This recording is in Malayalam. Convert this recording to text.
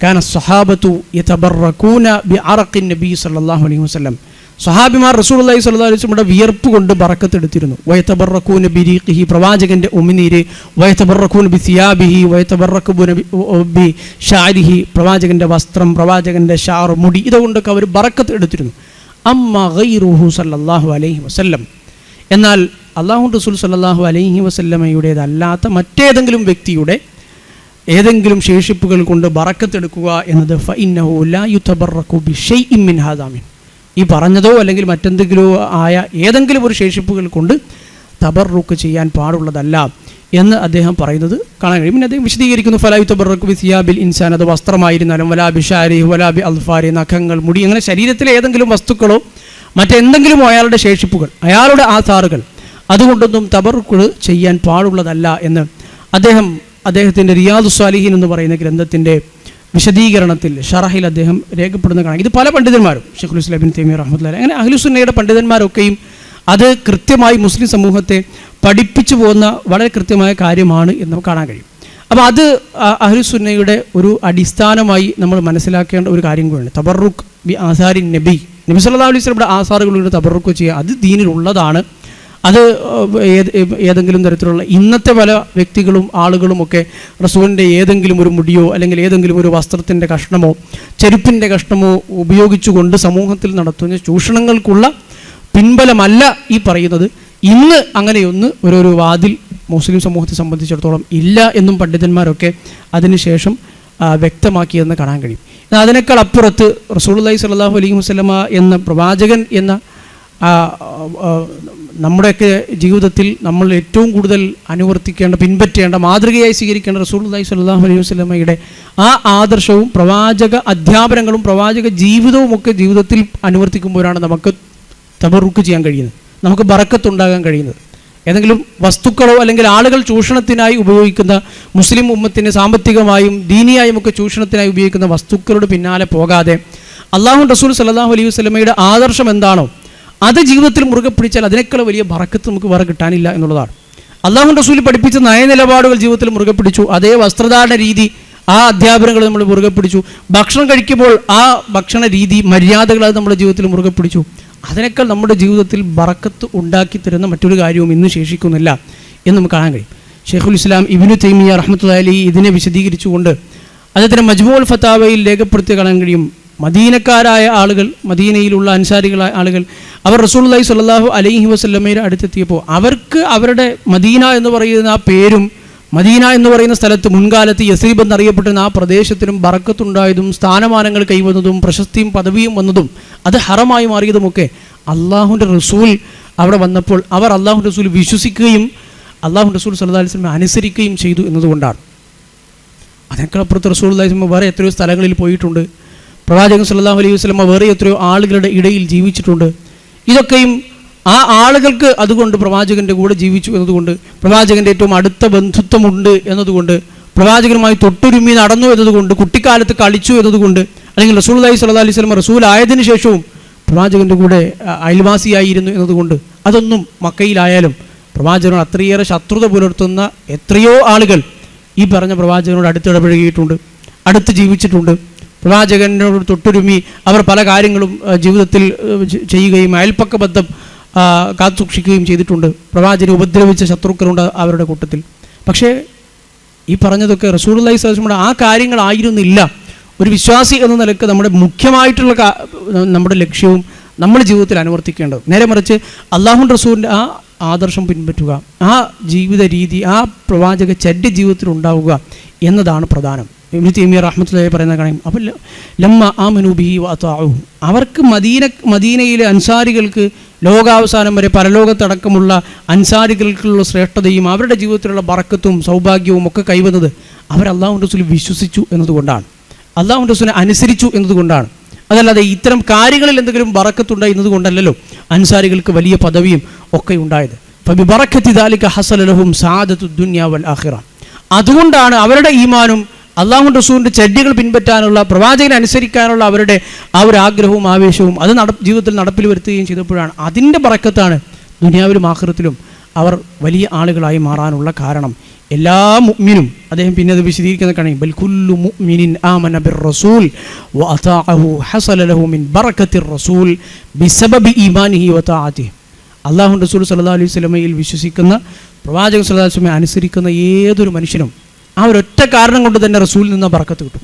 കാന സ്വഹാബത്തു യതബറകൂന ബിഅറഖി നബി സല്ലല്ലാഹു അലൈഹി വസല്ലം. സ്വഹാബിമാർ റസൂലുള്ളാഹി സ്വല്ലല്ലാഹു അലൈഹി വസല്ലമയുടെ വിയർപ്പ് കൊണ്ട് ബറക്കത്ത് എടുത്തിരുന്നു. വയതബറകൂന ബിരീഖിഹി, പ്രവാചകന്റെ ഉമിനീര്, വയതബറകൂന ബിസിയാബിഹി, വയതബറകൂന ബിശഅരിഹി, പ്രവാചകന്റെ വസ്ത്രം, പ്രവാചകന്റെ ഷാർ, മുടി, ഇതുകൊണ്ടൊക്കെ അവർ ബറക്കത്ത് എടുത്തിരുന്നു. അമ്മ ഗൈറുഹു സല്ലല്ലാഹു അലൈഹി വസല്ലം, എന്നാൽ അല്ലാഹു റസൂൽ സല്ലല്ലാഹു അലൈഹി വസല്ലമയുടേതല്ലാത്ത മറ്റേതെങ്കിലും വ്യക്തിയുടെ ഏതെങ്കിലും ശേഷിപ്പുകൾ കൊണ്ട് ബറക്കത്തെടുക്കുക എന്നത് ഫഇന്നഹു ലാ യുതബറകു ബിശൈഇൻ മിൻ ഹാദാ, ഈ പറഞ്ഞതോ അല്ലെങ്കിൽ മറ്റെന്തെങ്കിലോ ആയ ഏതെങ്കിലും ഒരു ശേഷിപ്പുകൾ കൊണ്ട് തബറുക്ക് ചെയ്യാൻ പാടുള്ളതല്ല എന്ന് അദ്ദേഹം പറയുന്നത് കാണാൻ കഴിയും. പിന്നെ അദ്ദേഹം വിശദീകരിക്കുന്നു, ഫലാ യുതബറകു ബിസിയാബിൽ ഇൻസാൻ, അത് വസ്ത്രമായിരുന്നാലും, വലാ ബിശാരിഹി വലാ ബി അൽഫാരി, നഖങ്ങൾ, മുടി, അങ്ങനെ ശരീരത്തിലെ ഏതെങ്കിലും വസ്തുക്കളോ മറ്റെന്തെങ്കിലും അയാളുടെ ശേഷിപ്പുകൾ, അയാളുടെ ആധാറുകൾ, അതുകൊണ്ടൊന്നും തബറുക്ക് ചെയ്യാൻ പാടുള്ളതല്ല എന്ന് അദ്ദേഹത്തിൻ്റെ റിയാദുസ് സ്വാലിഹീൻ എന്ന് പറയുന്ന ഗ്രന്ഥത്തിൻ്റെ വിശദീകരണത്തിൽ ഷറഹിൽ അദ്ദേഹം രേഖപ്പെടുന്ന കാണാം. ഇത് പല പണ്ഡിതന്മാരും, ശൈഖുൽ ഇസ്ലാം ഇബ്നു തൈമിയ്യ റഹ്മത്തുള്ളാഹി അങ്ങനെ അഹ്ലുസുന്നയുടെ പണ്ഡിതന്മാരൊക്കെയും അത് കൃത്യമായി മുസ്ലിം സമൂഹത്തെ പഠിപ്പിച്ചു പോകുന്ന വളരെ കൃത്യമായ കാര്യമാണ് എന്ന് നമുക്ക് കാണാൻ കഴിയും. അപ്പോൾ അത് അഹ്ലുസുന്നയുടെ ഒരു അടിസ്ഥാനമായി നമ്മൾ മനസ്സിലാക്കേണ്ട ഒരു കാര്യം കൂടിയാണ്. തബറുക്ക് ബി ആസാരി നബി സല്ലല്ലാഹു അലൈഹി വസല്ലമയുടെ ആസാറുകളിലൂടെ തബറുക്ക് ചെയ്യുക, അത് ദീനിലുള്ളതാണ്. അത് ഏതെങ്കിലും തരത്തിലുള്ള ഇന്നത്തെ പല വ്യക്തികളും ആളുകളുമൊക്കെ റസൂലിൻ്റെ ഏതെങ്കിലും ഒരു മുടിയോ അല്ലെങ്കിൽ ഏതെങ്കിലും ഒരു വസ്ത്രത്തിൻ്റെ കഷ്ണമോ ചെരുപ്പിൻ്റെ കഷ്ണമോ ഉപയോഗിച്ചുകൊണ്ട് സമൂഹത്തിൽ നടത്തുന്ന ചൂഷണങ്ങൾക്കുള്ള പിൻബലമല്ല ഈ പറയുന്നത്. ഇന്ന് അങ്ങനെയൊന്ന് ഒരു വാതിൽ മുസ്ലിം സമൂഹത്തെ സംബന്ധിച്ചിടത്തോളം ഇല്ല എന്നും പണ്ഡിതന്മാരൊക്കെ അതിനുശേഷം വ്യക്തമാക്കിയെന്ന് കാണാൻ കഴിയും. അതിനേക്കാൾ അപ്പുറത്ത് റസൂലുള്ളാഹി സ്വല്ലല്ലാഹു അലൈഹി വസല്ലമ എന്ന പ്രവാചകൻ എന്ന നമ്മുടെയൊക്കെ ജീവിതത്തിൽ നമ്മൾ ഏറ്റവും കൂടുതൽ അനുവർത്തിക്കേണ്ട, പിൻപറ്റേണ്ട, മാതൃകയായി സ്വീകരിക്കേണ്ട റസൂലുള്ളാഹി സ്വല്ലല്ലാഹു അലൈഹി വസല്ലമയുടെ ആ ആദർശവും പ്രവാചക അധ്യാപനങ്ങളും പ്രവാചക ജീവിതവും ഒക്കെ ജീവിതത്തിൽ അനുവർത്തിക്കുമ്പോഴാണ് നമുക്ക് തബറുക്ക് ചെയ്യാൻ കഴിയുന്നത്, നമുക്ക് ബറക്കത്തുണ്ടാകാൻ കഴിയുന്നത്. ഏതെങ്കിലും വസ്തുക്കളോ അല്ലെങ്കിൽ ആളുകൾ ചൂഷണത്തിനായി ഉപയോഗിക്കുന്ന, മുസ്ലിം ഉമ്മത്തിന് സാമ്പത്തികമായും ദീനിയായും ഒക്കെ ചൂഷണത്തിനായി ഉപയോഗിക്കുന്ന വസ്തുക്കളുടെ പിന്നാലെ പോകാതെ അല്ലാഹു റസൂൽ സല്ലല്ലാഹു അലൈഹി വസല്ലമയുടെ ആദർശം എന്താണോ അത് ജീവിതത്തിൽ മുറുകെ പിടിച്ചാൽ അതിനേക്കാൾ വലിയ ബറക്കത്ത് നമുക്ക് വേറെ കിട്ടാനില്ല എന്നുള്ളതാണ്. അല്ലാഹു റസൂൽ പഠിപ്പിച്ച നയനിലപാടുകൾ ജീവിതത്തിൽ മുറുകെ പിടിച്ചു, അതേ വസ്ത്രധാരണ രീതി, ആ അധ്യാപനങ്ങൾ നമ്മൾ മുറുകെ പിടിച്ചു, ഭക്ഷണം കഴിക്കുമ്പോൾ ആ ഭക്ഷണ രീതി, മര്യാദകൾ അത് നമ്മുടെ ജീവിതത്തിൽ മുറുകെ പിടിച്ചു, അതിനേക്കാൾ നമ്മുടെ ജീവിതത്തിൽ ബറക്കത്ത് ഉണ്ടാക്കി തരുന്ന മറ്റൊരു കാര്യവും ഇന്ന് ശേഷിക്കുന്നില്ല എന്ന് നമുക്ക് കാണാൻ കഴിയും. ശൈഖുൽ ഇസ്ലാം ഇബ്നു തൈമിയ്യ റഹ്മത്തുള്ളാഹി അലൈഹി ഇതിനെ വിശദീകരിച്ചുകൊണ്ട് അദ്ദേഹത്തിൻ്റെ മജ്മൂഉൽ ഫതാവയിൽ രേഖപ്പെടുത്തി കാണാൻ കഴിയും. മദീനക്കാരായ ആളുകൾ, മദീനയിലുള്ള അൻസാരികളായ ആളുകൾ, അവർ റസൂലുള്ളാഹി സ്വല്ലല്ലാഹു അലൈഹി വസല്ലമയുടെ അടുത്തെത്തിയപ്പോൾ അവർക്ക് അവരുടെ മദീന എന്ന് പറയുന്ന ആ പേരും മദീന എന്ന് പറയുന്ന സ്ഥലത്ത് മുൻകാലത്ത് യസ്രീബ് എന്നറിയപ്പെട്ടിരുന്ന ആ പ്രദേശത്തിനും ബറക്കത്തുണ്ടായതും സ്ഥാനമാനങ്ങൾ കൈവന്നതും പ്രശസ്തിയും പദവിയും വന്നതും അത് ഹറമായി മാറിയതുമൊക്കെ അള്ളാഹുവിൻ്റെ റസൂൽ അവിടെ വന്നപ്പോൾ അവർ അള്ളാഹുവിൻ്റെ റസൂൽ വിശ്വസിക്കുകയും അള്ളാഹുവിൻ്റെ റസൂൽ സല്ലല്ലാഹു അലൈഹി വസല്ലം അനുസരിക്കുകയും ചെയ്തു എന്നതുകൊണ്ടാണ്. അതിനേക്കാളപ്പുറത്ത് റസൂലുള്ളാഹി സ്വല്ലല്ലാഹു അലൈഹി വസല്ലം വേറെ എത്രയോ സ്ഥലങ്ങളിൽ പോയിട്ടുണ്ട്. പ്രവാചകൻ സല്ലല്ലാഹു അലൈഹി വസല്ലം വേറെ എത്രയോ ആളുകളുടെ ഇടയിൽ ജീവിച്ചിട്ടുണ്ട്. ഇതൊക്കെയും ആ ആളുകൾക്ക് അതുകൊണ്ട് പ്രവാചകൻ്റെ കൂടെ ജീവിച്ചു എന്നതുകൊണ്ട്, പ്രവാചകൻ്റെ ഏറ്റവും അടുത്ത ബന്ധുത്വമുണ്ട് എന്നതുകൊണ്ട്, പ്രവാചകനുമായി തൊട്ടുരുമ്മി നടന്നു എന്നതുകൊണ്ട്, കുട്ടിക്കാലത്ത് കളിച്ചു എന്നതുകൊണ്ട്, അല്ലെങ്കിൽ റസൂലുള്ളാഹി സ്വല്ലല്ലാഹു അലൈഹി വസല്ലം റസൂൽ ആയതിനു ശേഷവും പ്രവാചകൻ്റെ കൂടെ അയൽവാസിയായിരുന്നു എന്നതുകൊണ്ട്, അതൊന്നും മക്കയിലായാലും പ്രവാചകനോട് അത്രയേറെ ശത്രുത പുലർത്തുന്ന എത്രയോ ആളുകൾ ഈ പറഞ്ഞ പ്രവാചകനോട് അടുത്തിടപഴകിയിട്ടുണ്ട്, അടുത്ത് ജീവിച്ചിട്ടുണ്ട്. പ്രവാചകനോട് തൊട്ടുരുമ്മി അവർ പല കാര്യങ്ങളും ജീവിതത്തിൽ ചെയ്യുകയും അയൽപ്പക്ക ബന്ധം കാത്തുസൂക്ഷിക്കുകയും ചെയ്തിട്ടുണ്ട്. പ്രവാചകനെ ഉപദ്രവിച്ച ശത്രുക്കളുണ്ട് അവരുടെ കൂട്ടത്തിൽ. പക്ഷേ ഈ പറഞ്ഞതൊക്കെ റസൂലുള്ളാഹി സ്വല്ലല്ലാഹു അലൈഹി വസല്ലം ആ കാര്യങ്ങളായിരുന്നില്ല ഒരു വിശ്വാസി എന്ന നിലക്ക് നമ്മുടെ മുഖ്യമായിട്ടുള്ള നമ്മുടെ ലക്ഷ്യവും നമ്മുടെ ജീവിതത്തിൽ അനുവർത്തിക്കേണ്ടത്. നേരെ മറിച്ച് അല്ലാഹുവിൻ്റെ റസൂലിൻ്റെ ആ ആദർശം പിൻപറ്റുക, ആ ജീവിത രീതി, ആ പ്രവാചക ചര്യ ജീവിതത്തിൽ ഉണ്ടാവുക എന്നതാണ് പ്രധാനം. ഇബ്നു തൈമിയ്യ റഹ്മത്തുള്ളാഹി പറയുന്ന കാര്യം. അപ്പോൾ ലമ്മ ആമനു ബിഹി വഅതാഉഹു, അവർക്ക് മദീനയിലെ അൻസാരികൾക്ക് ലോകാവസാനം വരെ പരലോകത്തടക്കമുള്ള അൻസാരികൾക്കുള്ള ശ്രേഷ്ഠതയും അവരുടെ ജീവിതത്തിലുള്ള ബറക്കത്തും സൗഭാഗ്യവും ഒക്കെ കൈവന്നത് അവർ അല്ലാഹുവിൻ്റെ റസൂൽ വിശ്വസിച്ചു എന്നതുകൊണ്ടാണ്, അല്ലാഹുവിൻ്റെ റസൂലിനെ അനുസരിച്ചു എന്നതുകൊണ്ടാണ്. അതല്ലാതെ ഇത്തരം കാര്യങ്ങളിൽ എന്തെങ്കിലും ബറക്കത്തുണ്ടായി എന്നതുകൊണ്ടല്ലല്ലോ അൻസാരികൾക്ക് വലിയ പദവിയും ഒക്കെ ഉണ്ടായത്. ഫബിബറക്കത്തി ദാലിക ഹസല ലഹും സഅദത്തു ദുനിയ വൽ ആഖിറ, അതുകൊണ്ടാണ് അവരുടെ ഈമാനും അല്ലാഹുവിൻ്റെ റസൂലിൻ്റെ ചര്യകൾ പിൻപറ്റാനുള്ള, പ്രവാചകനെ അനുസരിക്കാനുള്ള അവരുടെ ആ ഒരു ആഗ്രഹവും ആവേശവും അത് ജീവിതത്തിൽ നടപ്പിൽ വരുത്തുകയും ചെയ്തപ്പോഴാണ് അതിൻ്റെ ബറക്കത്താണ് ദുനിയാവിലും ആഖിറത്തിലും അവർ വലിയ ആളുകളായി മാറാനുള്ള കാരണം എല്ലാ മുഅ്മിനും, അദ്ദേഹം പിന്നെ അത് വിശദീകരിക്കുന്ന കാണി, ബൽ കുല്ലു മുഅ്മിനിൻ ആമന ബിർ റസൂൽ വഅതാഅഹു ഹസല ലഹു മിൻ ബറകത്തിർ റസൂൽ ബിസബബി ഈമാനിഹി വതആതിഹി. അല്ലാഹു റസൂൽ സല്ലല്ലാഹു അലൈഹി വസല്ലമയിൽ വിശ്വസിക്കുന്ന, പ്രവാചകൻ സല്ലല്ലാഹു അലൈഹി വസല്ലമയെ അനുസരിക്കുന്ന ഏതൊരു മനുഷ്യനും ആ ഒരൊറ്റ കാരണം കൊണ്ട് തന്നെ റസൂലിൽ നിന്ന് ബറക്കത്ത് കിട്ടും.